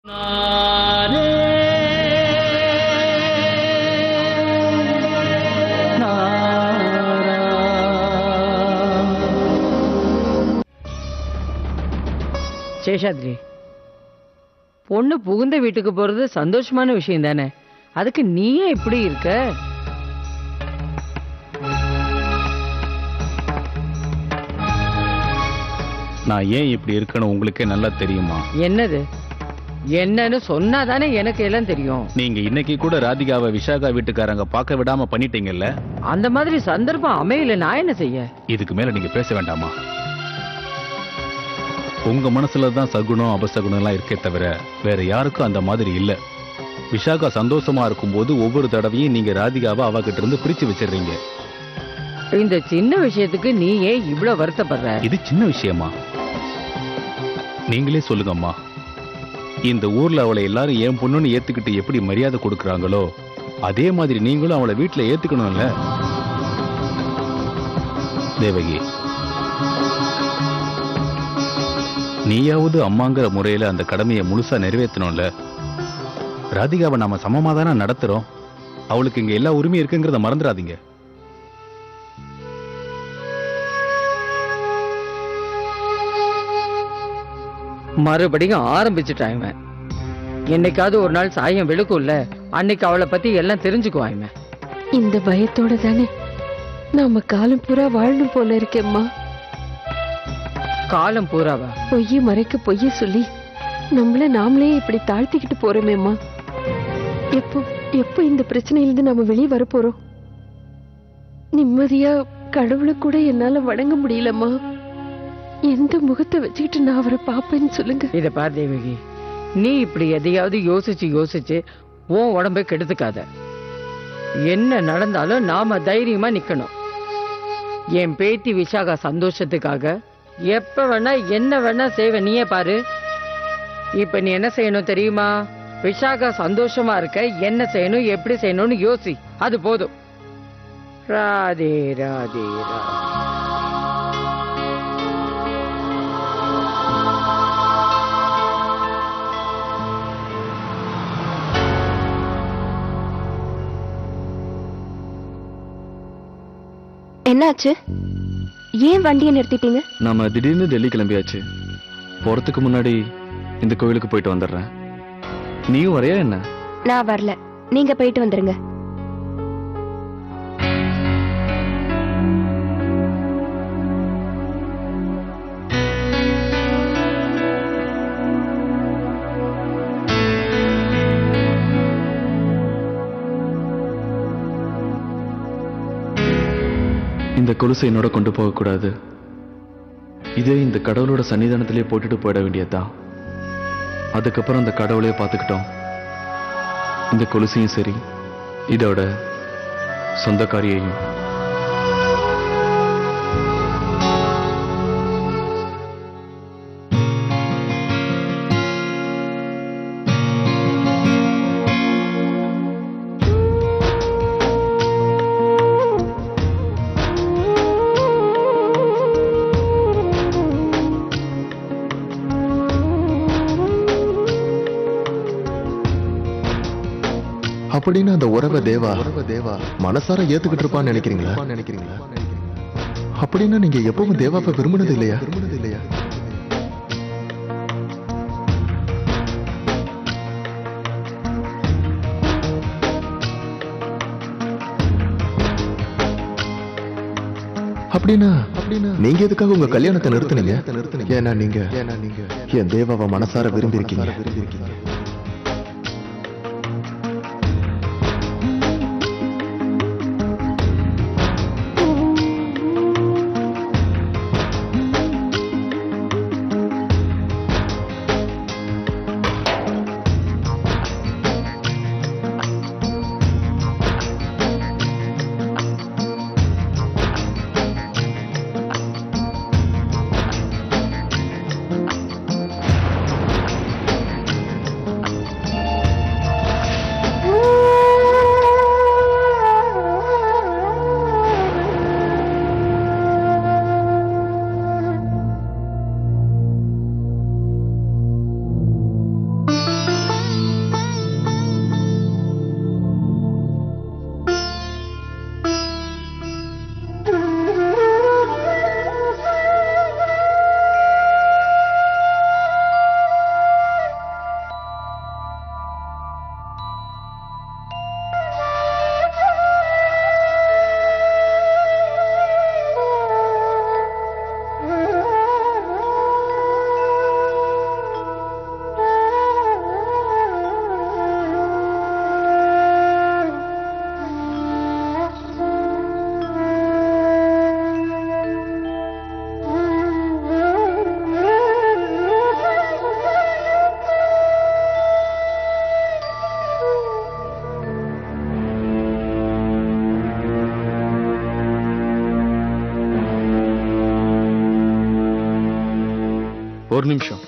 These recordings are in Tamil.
சேஷாத்ரி, பொண்ணு புகுந்த வீட்டுக்கு போறது சந்தோஷமான விஷயம் தானே. அதுக்கு நீயே இப்படி இருக்க? நான் ஏன் இப்படி இருக்கணும் உங்களுக்கே நல்லா தெரியுமா? என்னது? என்னன்னு சொன்னாதானே எனக்கு எல்லாம் தெரியும். நீங்க இன்னைக்கு கூட ராதிகாவை விஷாகா வீட்டுக்காரங்க பார்க்க விடாம பண்ணிட்டீங்கல்ல. அந்த மாதிரி சந்தர்ப்பம் அமையல, நான் என்ன செய்ய? இதுக்கு மேல நீங்க பேச வேண்டாமா? உங்க மனசுலதான் சகுனம் அபசகுனம் எல்லாம் இருக்கே தவிர வேற யாருக்கும் அந்த மாதிரி இல்ல. விஷாகா சந்தோஷமா இருக்கும் போது ஒவ்வொரு தடவையும் நீங்க ராதிகாவை அவகிட்ட இருந்து பிரிச்சு வச்சிடுறீங்க. இந்த சின்ன விஷயத்துக்கு நீ ஏன் இவ்வளவு வருத்தப்படுற? இது சின்ன விஷயமா? நீங்களே சொல்லுங்கம்மா. இந்த ஊர்ல அவளை எல்லாரும் என் பொண்ணுன்னு ஏத்துக்கிட்டு எப்படி மரியாதை கொடுக்கறாங்களோ அதே மாதிரி நீங்களும் அவளை வீட்டுல ஏத்துக்கணும்ல. தேவகி, நீயாவது அம்மாங்கிற முறையில அந்த கடமையை முழுசா நிறைவேற்றணும்ல. ராதிகாவை நாம சமமா தானே நடத்துறோம். அவளுக்கு இங்க எல்லா உரிமையும் இருக்குங்கிறத மறந்துடாதீங்க. மறுபடியும் ஆரம்பிச்சுட்டான். என்னைக்காவது ஒரு நாள் சாயம் விழுக்கும்ல, அன்னைக்கு அவளை பத்தி எல்லாம் தெரிஞ்சுக்குவாங்க. இந்த பயத்தோட தானே நாம காலம் பூரா வாழணும் போல இருக்கேம்மா. காலம் பூராவா? பொய்ய மறைக்க பொய்ய சொல்லி நம்மள நாமளே இப்படி தாழ்த்திக்கிட்டு போறோமேம்மா. எப்போ எப்போ இந்த பிரச்சனையிலிருந்து நாம வெளியே வரப்போறோம்? நிம்மதியா கடவுளை கூட என்னால வணங்க முடியலம்மா. எந்த முகத்தை வச்சுக்கிட்டு நான் அவரை பாப்பேன்னு சொல்லுங்க. இத பார் தேவகி, நீ இப்படி எதையாவது யோசிச்சு யோசிச்சு உன் உடம்பை கெடுத்துக்காத. என்ன நடந்தாலும் நாம தைரியமா நிக்கணும். என் பேத்தி விஷாகா சந்தோஷத்துக்காக எப்ப வேணா என்ன வேணா செய்வேன். நீயே பாரு. இப்ப நீ என்ன செய்யணும் தெரியுமா? விஷாகா சந்தோஷமா இருக்க என்ன செய்யணும், எப்படி செய்யணும்னு யோசி. அது போதும். ராதே ராதே ராதே. என்னாச்சு? ஏன் வண்டியை நிறுத்திட்டீங்க? நாம திடீர்னு டெல்லி கிளம்பியாச்சு. போறதுக்கு முன்னாடி இந்த கோயிலுக்கு போயிட்டு வந்துடுறேன். நீயும் வரையா என்ன? நான் வரல, நீங்க போயிட்டு வந்துருங்க. இந்த கொலுசை என்னோட கொண்டு போக கூடாது. இதே இந்த கடவுளோட சன்னிதானத்திலே போட்டுட்டு போயிட வேண்டியதுதான். அதுக்கப்புறம் அந்த கடவுளையே பார்த்துக்கிட்டோம். இந்த கொலுசையும் சரி, இதோட சொந்தக்காரியையும். அப்படின்னு அந்த உறவை தேவா மனசார ஏத்துக்கிட்டு இருப்பான்னு நினைக்கிறீங்களா? அப்படின்னா நீங்க எப்பவும் தேவாவை விரும்பினது இல்லையா? அப்படின்னா நீங்க எதுக்காக உங்க கல்யாணத்தை நிறுத்துனீங்க? ஏன்னா நீங்க என் தேவாவை மனசார விரும்பியிருக்கீங்க. ஒரு நிமிஷம்.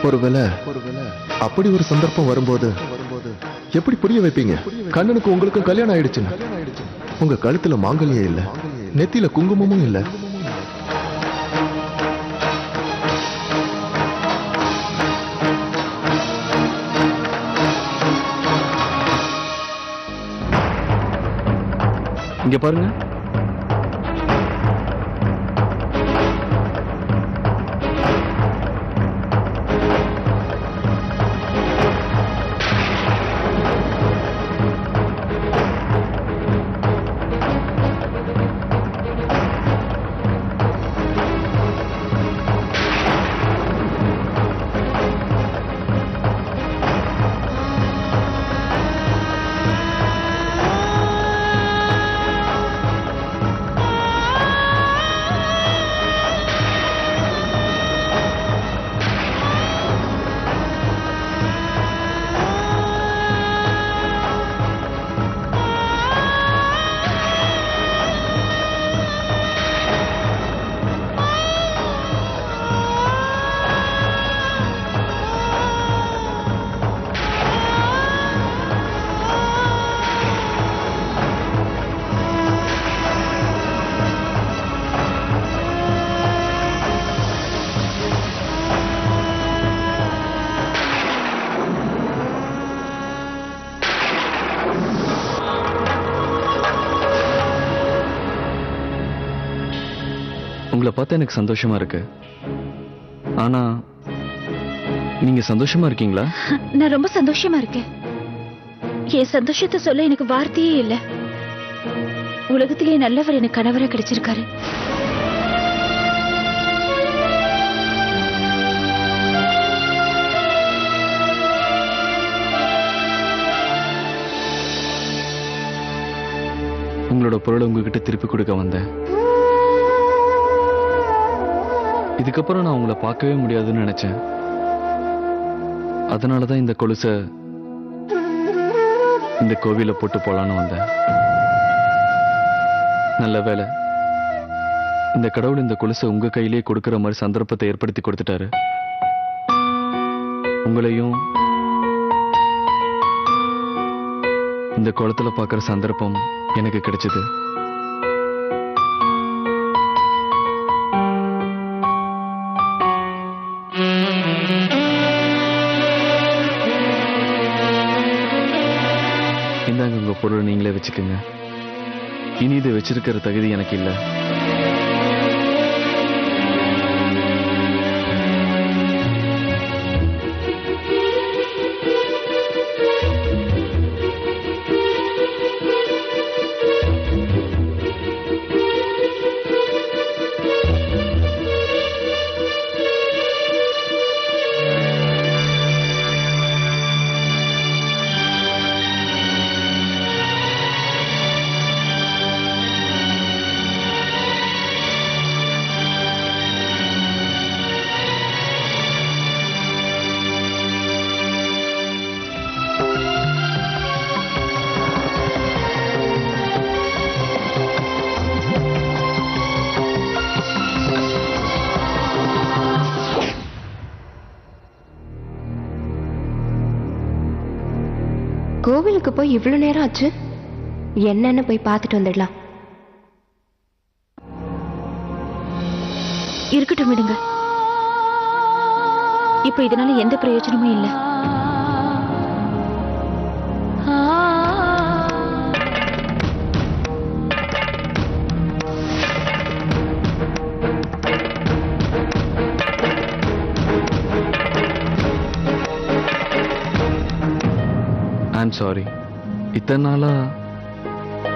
ஒருவேளை அப்படி ஒரு சந்தர்ப்பம் வரும்போது எப்படி புரிய வைப்பீங்க கண்ணனுக்கு உங்களுக்கும் கல்யாணம் ஆயிடுச்சுன்னு? உங்க கழுத்துல மாங்கல்யம் இல்ல, நெத்தியில குங்குமமும் இல்ல. இங்க பாருங்க. உங்களை பார்த்தா எனக்கு சந்தோஷமா இருக்கு. ஆனா நீங்க சந்தோஷமா இருக்கீங்களா? நான் ரொம்ப சந்தோஷமா இருக்கேன். என் சந்தோஷத்தை சொல்ல எனக்கு வார்த்தையே இல்ல. உலகத்திலேயே நல்லவர் எனக்கு கணவரா கிடைச்சிருக்காரு. உங்களோட பொருளை உங்ககிட்ட திருப்பி கொடுக்க வந்தேன். இதுக்கப்புறம் நான் உங்களை பார்க்கவே முடியாதுன்னு நினைச்சேன். அதனாலதான் இந்த கொலுசை இந்த கோவில போட்டு போலான்னு வந்தேன். நல்ல வேலை, இந்த கடவுள் இந்த கொலுசை உங்க கையிலேயே கொடுக்கிற மாதிரி சந்தர்ப்பத்தை ஏற்படுத்தி கொடுத்துட்டாரு. உங்களையும் இந்த குளத்துல பார்க்கிற சந்தர்ப்பம் எனக்கு கிடைச்சது. இந்தாங்க உங்க பொருள், நீங்களே வச்சுக்கோங்க. இனி இதை வச்சிருக்கிற தகுதி எனக்கு இல்லை. கோவிலுக்கு போய் இவ்வளவு நேரம் ஆச்சு. என்னன்னு போய் பார்த்துட்டு வந்துடலாம். இருக்கட்டும், விடுங்க. இப்ப இதனால எந்த பிரயோஜனமும் இல்லை. I'm sorry. இத்தனை நாளா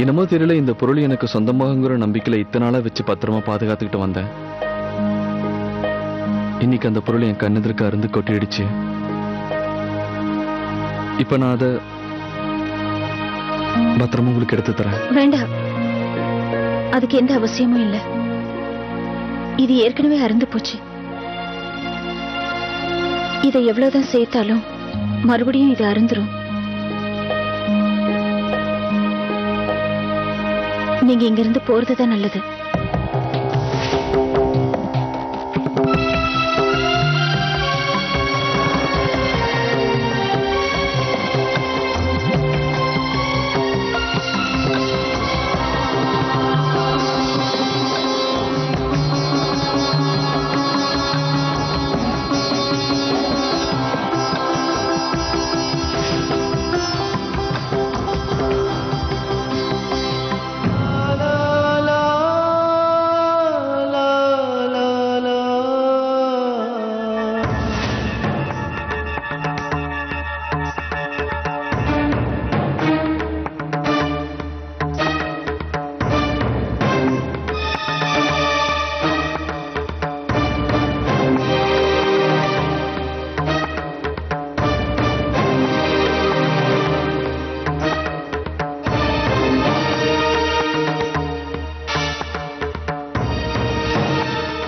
என்னமோ தெரியல, இந்த பொருள் எனக்கு சொந்தமாகங்கிற நம்பிக்கையில இத்தனை நாளா வச்சு பத்திரமா பாதுகாத்துக்கிட்டு வந்தேன். இன்னைக்கு அந்த பொருள் என் கண்ணெதிர்க்கு அருந்து கொட்டிடுச்சு. இப்ப நான் அதை பத்திரமா உங்களுக்கு எடுத்து தரேன். வேண்டாம், அதுக்கு எந்த அவசியமும் இல்லை. இது ஏற்கனவே அருந்து போச்சு. இதை எவ்வளவுதான் சேர்த்தாலும் மறுபடியும் இது அருந்துரும். நீங்க இங்கிருந்து போறதுதான் நல்லது.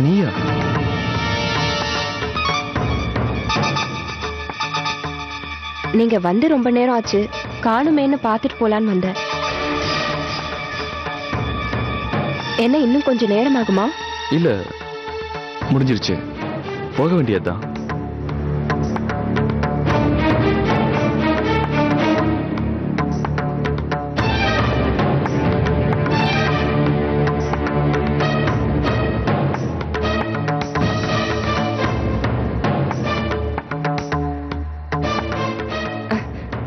நீயா? நீங்க வந்து ரொம்ப நேரம் ஆச்சு, காணுமேன்னு பார்த்துட்டு போலான்னு வந்தேன். என்ன இன்னும் கொஞ்சம் நேரம் ஆகுமா? இல்ல, முடிஞ்சிருச்சு. போக வேண்டியதுதான்.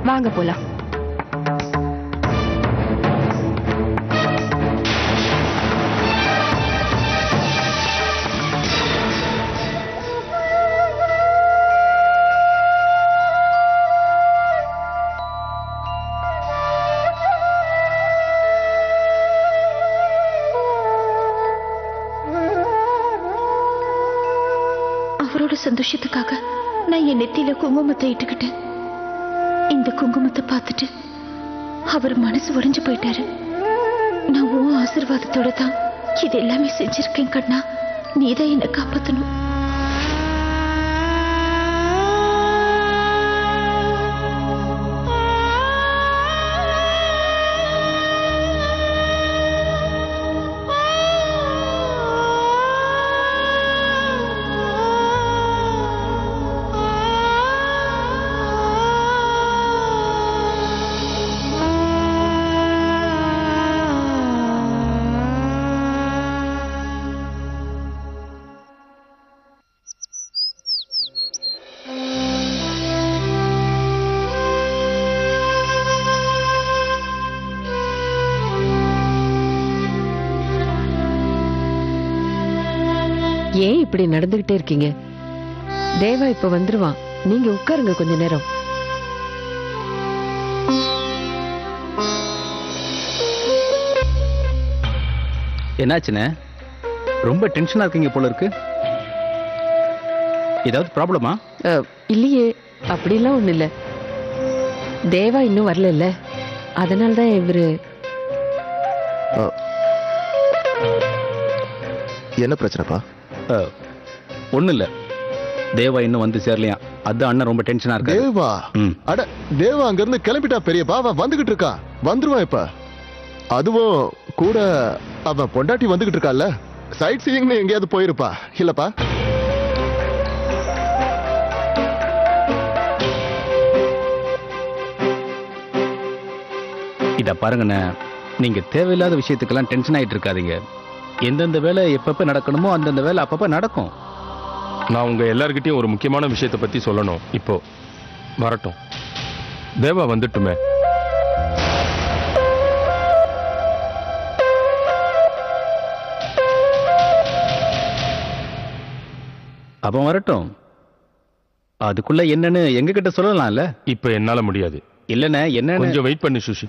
வாங்க போலாம். அவரோட சந்தோஷத்துக்காக நான் என் நெத்தியில குங்குமத்தை இட்டுக்கிட்டேன். இந்த குங்குமத்தை பார்த்துட்டு அவர் மனசு உடைஞ்சு போயிட்டாரு. நான் உன் ஆசீர்வாதத்தோட தான் இது எல்லாமே செஞ்சிருக்கேன் கண்ணா. நீதான் என்னை காப்பாத்தணும். ஏன் இப்படி நடந்துகிட்டே இருக்கீங்க? தேவா இப்ப வந்துருவான். நீங்க உட்காருங்க கொஞ்ச நேரம். என்னாச்சுண்ணே? ரொம்ப டென்ஷனா இருக்கீங்க போல இருக்கு. ஏதாவது ப்ராப்ளமா? இல்லையே, அப்படிலாம் ஒண்ணு இல்ல. தேவா இன்னும் வரல, அதனால்தான் இவரு. என்ன பிரச்சனைப்பா? ஒண்ணு இல்ல, தேவா இன்னும் வந்து சேரலையா, அது அண்ணன் ரொம்ப டென்ஷனா இருக்கு. தேவா? அட, தேவா அங்க இருந்து கிளம்பிட்டா பெரியப்பா. அவன் வந்துகிட்டு இருக்கான், வந்துருவான் இப்ப. அதுவும் கூட அவன் பொண்டாட்டி வந்துகிட்டு இருக்கால, சைட் சீயிங்னு எங்கேயாவது போயிருப்பா இல்லப்பா? இத பாருங்கண்ணே, நீங்க தேவையில்லாத விஷயத்துக்கெல்லாம் டென்ஷன் ஆயிட்டு இருக்காதீங்க. எந்தெந்த வேலை எப்பப்ப நடக்கணுமோ அந்தந்த வேலை அப்பப்ப நடக்கும். நான் உங்க எல்லார்கிட்டயும் ஒரு முக்கியமான விஷயத்தை பத்தி சொல்லணும். இப்போ வரட்டும், தேவா வந்துட்டுமே. அவன் வரட்டும், அதுக்குள்ள என்னன்னு எங்க கிட்ட சொல்லலாம்ல. இப்ப என்னால முடியாது. இல்லண்ணே, என்ன கொஞ்சம் வெயிட் பண்ணு சுஷி.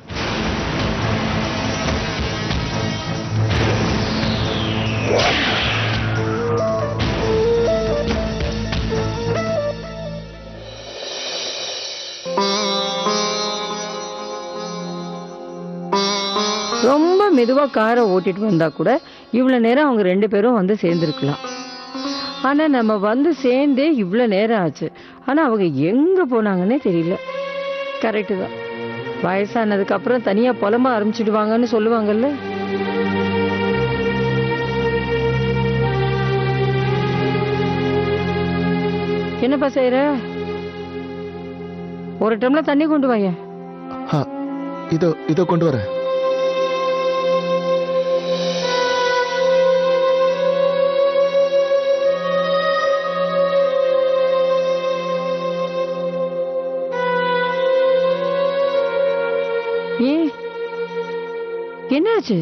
ரொம்ப மெதுவா காரை ஓட்டிட்டு வந்தா கூட இவ்வளவு நேரம் அவங்க ரெண்டு பேரும் வந்து சேர்ந்துருக்கலாம். ஆனா நம்ம வந்து சேர்ந்தே இவ்வளவு நேரம் ஆச்சு. ஆனா அவங்க எங்க போனாங்கன்னே தெரியல. கரெக்டு தான், வயசானதுக்கு அப்புறம் தனியா புலம்ப ஆரம்பிச்சிடுவாங்கன்னு சொல்லுவாங்கல்ல. என்னப்பா செய்யற? ஒரு டம்ளர் தண்ணி கொண்டு வாங்க. இதோ கொண்டு வரேன். என்னாச்சு?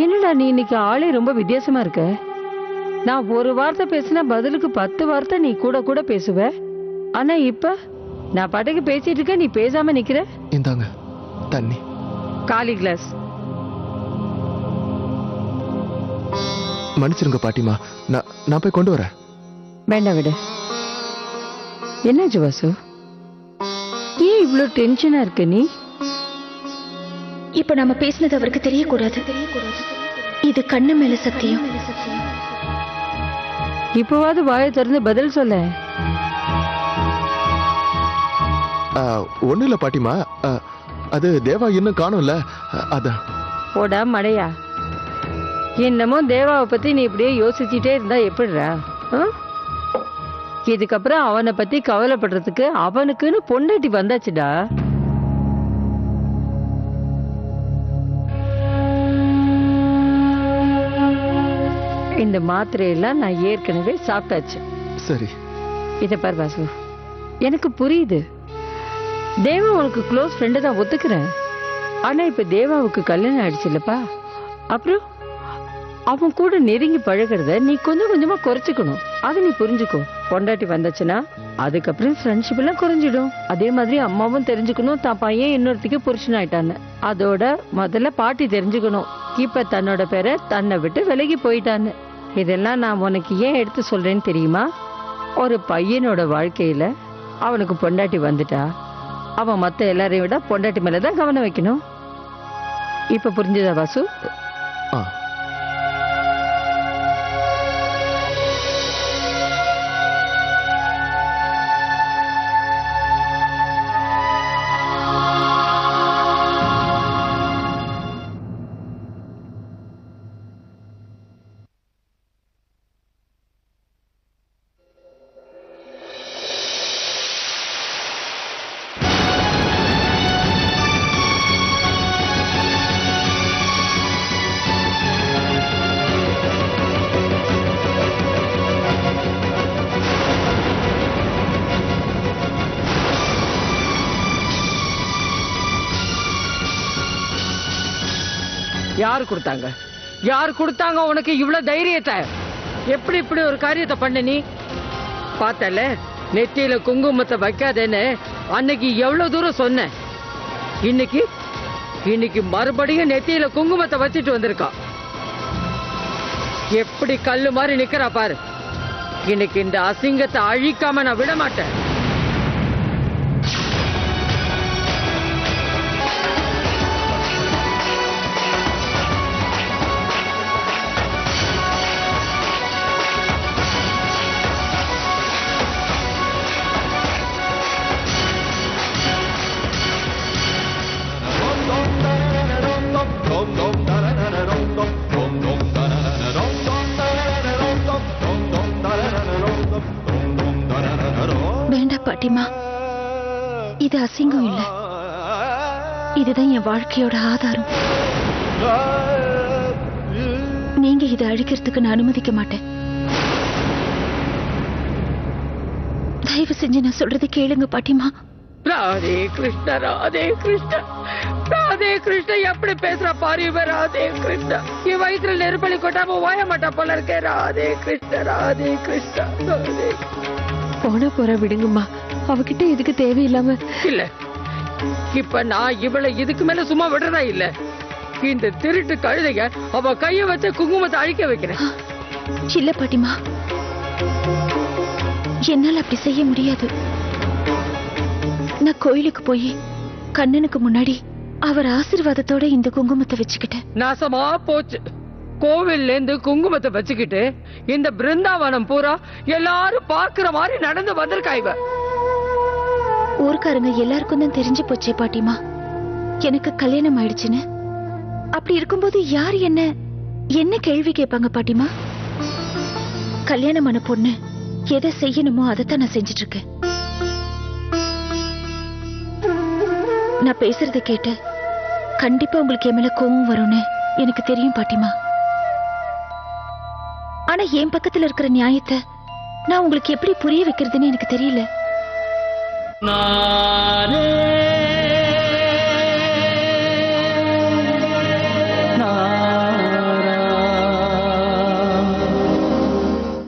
என்னடா நீ இன்னைக்கு ஆளே ரொம்ப வித்தியாசமா இருக்க. நான் ஒரு வார்த்தை பேசினா பதிலுக்கு 10 வார்த்தை நீ கூட கூட பேசுவ. ஆனா இப்ப நான் பாட்டுக்கு பேசிட்டு இருக்க, நீ பேசாம நிக்கிற. இந்தாங்க தண்ணி. காலி கிளாஸ். மன்னிச்சிருங்க பாட்டிமா, நான் போய் கொண்டு வரேன். வேண்டாம் விடு. என்னாச்சு வாசு? ஏன் இவ்வளவு டென்ஷனா இருக்க நீ? இப்ப நம்ம பேசினது அவருக்கு தெரியக்கூடாது. இது கண்ணு மேல சத்தியம். இப்பவாது வாயை திறந்து பதில் சொல்ல. ஒண்ணு இல்ல பாட்டிமா, அது தேவா இன்னும் காணும்ல, அதான். போடா மடையா. என்னமோ தேவாவை பத்தி நீ இப்படியே யோசிச்சுட்டே இருந்தா எப்படிடா? இதுக்கப்புறம் அவனை பத்தி கவலைப்படுறதுக்கு அவனுக்குன்னு பொண்டாட்டி வந்தாச்சுடா. இந்த மாத்திரையெல்லாம் நான் ஏற்கனவே சாப்பிட்டாச்சு. சரி. இத பாரு வாசு, எனக்கு புரியுது. தேவா உனக்கு க்ளோஸ் ஃப்ரெண்டு தான், ஒத்துக்கிறேன். ஆனா இப்ப தேவாவுக்கு கல்யாணம் ஆயிடுச்சு இல்லப்பா. அப்புறம் அவன் கூட நெருங்கி பழகிறத நீ கொஞ்சம் கொஞ்சமா குறைச்சிக்கணும். அதை நீ புரிஞ்சுக்கோ. பொண்டாட்டி வந்தாச்சுன்னா அதுக்கப்புறம் ஃப்ரெண்ட்ஷிப் எல்லாம் குறைஞ்சிடும். அதே மாதிரி அம்மாவும் தெரிஞ்சுக்கணும் தான் பையன் இன்னொருத்திக்கு புருஷன் ஆயிட்டான்னு. அதோட முதல்ல பாட்டி தெரிஞ்சுக்கணும் இப்ப தன்னோட பேரை தன்னை விட்டு விலகி போயிட்டான்னு. இதெல்லாம் நான் உனக்கு ஏன் எடுத்து சொல்றேன்னு தெரியுமா? ஒரு பையனோட வாழ்க்கையில அவனுக்கு பொண்டாட்டி வந்துட்டா அவன் மத்த எல்லாரையும் விட பொண்டாட்டி மேலதான் கவனம் வைக்கணும். இப்ப புரிஞ்சுதா வாசு? யாரு கொடுத்தாங்க? யாரு கொடுத்தாங்க உனக்கு இவ்வளவு தைரியத்தை? எப்படி இப்படி ஒரு காரியத்தை பண்ண நீ? பார்த்தல, நெத்தியில குங்குமத்தை வைக்காதேன்னு அன்னைக்கு எவ்வளவு தூரம் சொன்ன. இன்னைக்கு மறுபடியும் நெத்தியில குங்குமத்தை வச்சுட்டு வந்திருக்கா. எப்படி கல்லு மாதிரி நிக்கிறா பாரு. இன்னைக்கு இந்த அசிங்கத்தை அழிக்காம நான் விட மாட்டேன். பாட்டிமா, இது அசிங்கம் இல்ல, இதுதான் என் வாழ்க்கையோட ஆதாரம். நீங்க இதை அழிக்கிறதுக்கு நான் அனுமதிக்க மாட்டேன். தயவு செஞ்சு நான் சொல்றது கேளுங்க பாட்டிமா. ராதே கிருஷ்ணா, ராதே கிருஷ்ணா, ராதே கிருஷ்ணா. எப்படி பேசுற பாரு இவ. ராதே கிருஷ்ணா, என் வயிற்றுல நெருப்பலி கொட்டாம ஓய மாட்டா போல இருக்கே. ராதே கிருஷ்ணா, ராதே கிருஷ்ணா, ராதே. போன போற விடுங்கம்மா, அவகிட்ட இதுக்கு தேவையில்லாம. இல்ல, இப்ப நான் இவளை இதுக்கு மேல சும்மா விடுறதா இல்ல. இந்த திருட்டு கழுதைங்க அவ கைய வச்ச குங்குமத்தை அழிக்க வைக்கிறேன். இல்ல பாட்டிமா, என்னால அப்படி செய்ய முடியாது. நான் கோயிலுக்கு போய் கண்ணனுக்கு முன்னாடி அவர் ஆசீர்வாதத்தோட இந்த குங்குமத்தை வச்சுக்கிட்டேன். நாசமா போச்சு. கோவில்ல இருந்து குங்குமத்தை வச்சுக்கிட்டு இந்த பிருந்தாவனம் பூரா எல்லாரும் பாக்குற மாதிரி நடந்து வந்திருக்கா இவ. ஊர்க்காரங்க எல்லாருக்கும் தான் தெரிஞ்சு போச்சே பாட்டிமா எனக்கு கல்யாணம் ஆயிடுச்சுன்னு. அப்படி இருக்கும்போது யார் என்ன கேள்வி கேட்பாங்க பாட்டிமா? கல்யாணமான பொண்ணு எதை செய்யணுமோ அதைத்தான் நான் செஞ்சிட்டு இருக்கேன். நான் பேசுறதை கேட்டு கண்டிப்பா உங்களுக்கு என் மேல கோவம் வரும்னு எனக்கு தெரியும் பாட்டிமா. ஆனா என் பக்கத்துல இருக்கிற நியாயத்தை நான் உங்களுக்கு எப்படி புரிய வைக்கிறதுன்னு எனக்கு தெரியல.